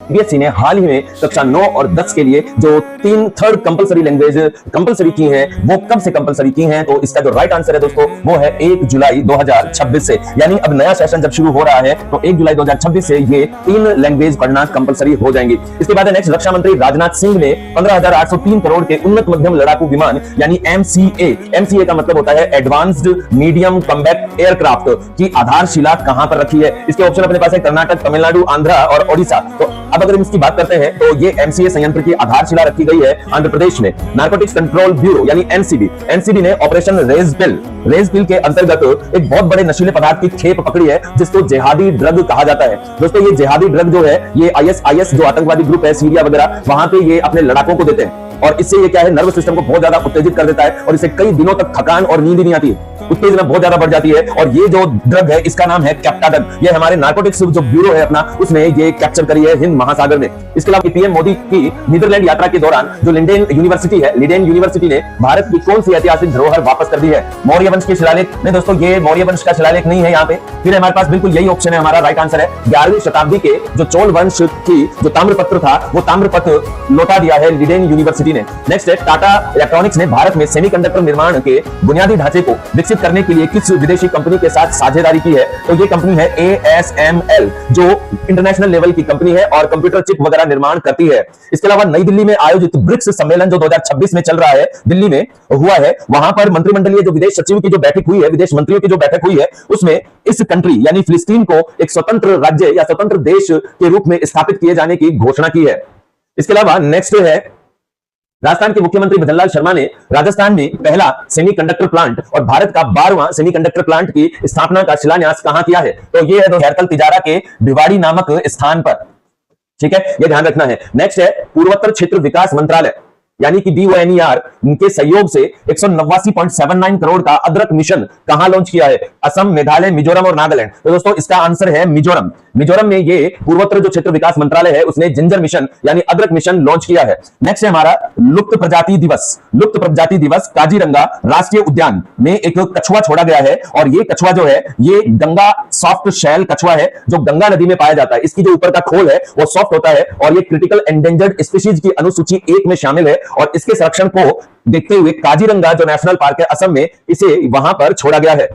CBSE ने हाल ही में कक्षा 9 और 10 के लिए जो 3 थर्ड कंपलसरी लैंग्वेज कंपलसरी की है वो कब से कंपलसरी की है, तो इसका जो राइट आंसर है दोस्तों वो है 1 जुलाई 2026 से। यानी अब नया सेशन जब शुरू हो रहा है तो 1 जुलाई 2026 से ये 3 लैंग्वेज पढ़ना कंपलसरी हो जाएंगी। इसके बाद नेक्स्ट रक्षा मंत्री राजनाथ सिंह ने 15,803 करोड़ के उन्नत मध्यम लड़ाकू विमान यानी एमसीए का मतलब होता है एडवांस्ड मीडियम कॉम्बैट एयरक्राफ्ट की आधारशिला कहां पर रखी है। इसके ऑप्शन अपने पास है कर्नाटक, तमिलनाडु, आंध्र और ओडिशा। तो अब अगर हम इसकी बात करते हैं तो ये एमसीए संयंत्र की आधारशिला रखी गई है आंध्र प्रदेश में। नारकोटिक्स कंट्रोल ब्यूरो यानी एनसीबी ने ऑपरेशन रेज पिल के अंतर्गत एक बहुत बड़े नशीले पदार्थ की खेप पकड़ी है जिसको जिहादी ड्रग कहा जाता है। दोस्तों ये जिहादी ड्रग जो है ये आईएस जो आतंकवादी ग्रुप है सीरिया वगैरह वहां पे ये अपने लड़ाकों को देते हैं और इससे ये क्या है नर्वस सिस्टम को बहुत ज्यादा उत्तेजित कर देता है और इससे कई दिनों तक थकान और नींद नहीं आती है, उत्तेजना बहुत ज्यादा बढ़ जाती है। और ये जो ड्रग है इसका नाम है कैप्टाडग। ये हमारे नार्कोटिक्स जो ब्यूरो है अपना उसने ये कैप्चर करी है हिंद महासागर में। इसके अलावा पीएम मोदी की नीदरलैंड यात्रा के दौरान जो लिडेन यूनिवर्सिटी ने भारत की कौन सी ऐतिहासिक धरोहर वापस कर दी है? मौर्य वंश के शिलालेख नहीं दोस्तों, ये मौर्य वंश का शिलालेख नहीं है यहाँ पे। फिर हमारे पास बिल्कुल यही ऑप्शन है, हमारा राइट आंसर है 11वीं शताब्दी के जो चोल वंश की जो ताम्रपत्र था वो ताम्रपत्र लौटा दिया है लिडेन यूनिवर्सिटी ने। नेक्स्ट है टाटा इलेक्ट्रॉनिक्स ने भारत में सेमीकंडक्टर निर्माण के बुनियादी ढांचे को विकसित करने के लिए किस विदेशी कंपनी के साथ साझेदारी की है? तो ये कंपनी है ASML जो इंटरनेशनल लेवल की कंपनी है और कंप्यूटर चिप वगैरह निर्माण करती है। इसके अलावा नई दिल्ली में आयोजित ब्रिक्स सम्मेलन जो 2026 में चल रहा है दिल्ली में हुआ है, वहां पर मंत्रिमंडलीय जो विदेश सचिव की जो बैठक हुई है, विदेश मंत्रियों की जो बैठक हुई है उसमें इस कंट्री यानी फिलिस्तीन को एक स्वतंत्र राज्य या स्वतंत्र देश के रूप में स्थापित किए जाने की घोषणा की है। इसके अलावा नेक्स्ट है राजस्थान के मुख्यमंत्री भजनलाल शर्मा ने राजस्थान में पहला सेमीकंडक्टर प्लांट और भारत का 12वां सेमीकंडक्टर प्लांट की स्थापना का शिलान्यास कहां किया है? तो ये है खैरकल तिजारा के भिवाड़ी नामक स्थान पर। ठीक है, ये ध्यान रखना है। नेक्स्ट है पूर्वोत्तर क्षेत्र विकास मंत्रालय यानी कि BONER के सहयोग से 189.79 करोड़ का अदरक मिशन कहां लॉन्च किया है? असम, मेघालय, मिजोरम और नागालैंड। तो दोस्तों इसका आंसर है मिजोरम। मिजोरम में ये पूर्वोत्तर जो क्षेत्र विकास मंत्रालय है उसने जिंजर मिशन यानी अदरक मिशन लॉन्च किया है। नेक्स्ट है हमारा लुप्त प्रजाति दिवस काजीरंगा राष्ट्रीय उद्यान में एक कछुआ छोड़ा गया है और ये कछुआ जो है ये गंगा सॉफ्ट शेल कछुआ है जो गंगा नदी में पाया जाता है। इसकी जो ऊपर का खोल है वो सॉफ्ट होता है और ये क्रिटिकल एंडेंजर्ड स्पीशीज की अनुसूची 1 में शामिल है और इसके संरक्षण को देखते हुए काजीरंगा जो नेशनल पार्क है असम में इसे वहां पर छोड़ा गया है।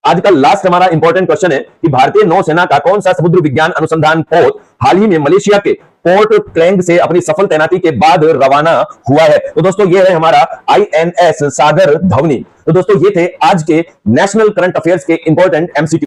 आज का लास्ट हमारा इंपॉर्टेंट क्वेश्चन है कि भारतीय नौसेना का कौन सा समुद्र विज्ञान अनुसंधान पोत हाल ही में मलेशिया के पोर्ट क्लैंग से अपनी सफल तैनाती के बाद रवाना हुआ है? तो दोस्तों ये है हमारा INS सागर धवनी। तो दोस्तों ये थे आज के नेशनल करंट अफेयर्स के इंपॉर्टेंट MCQ।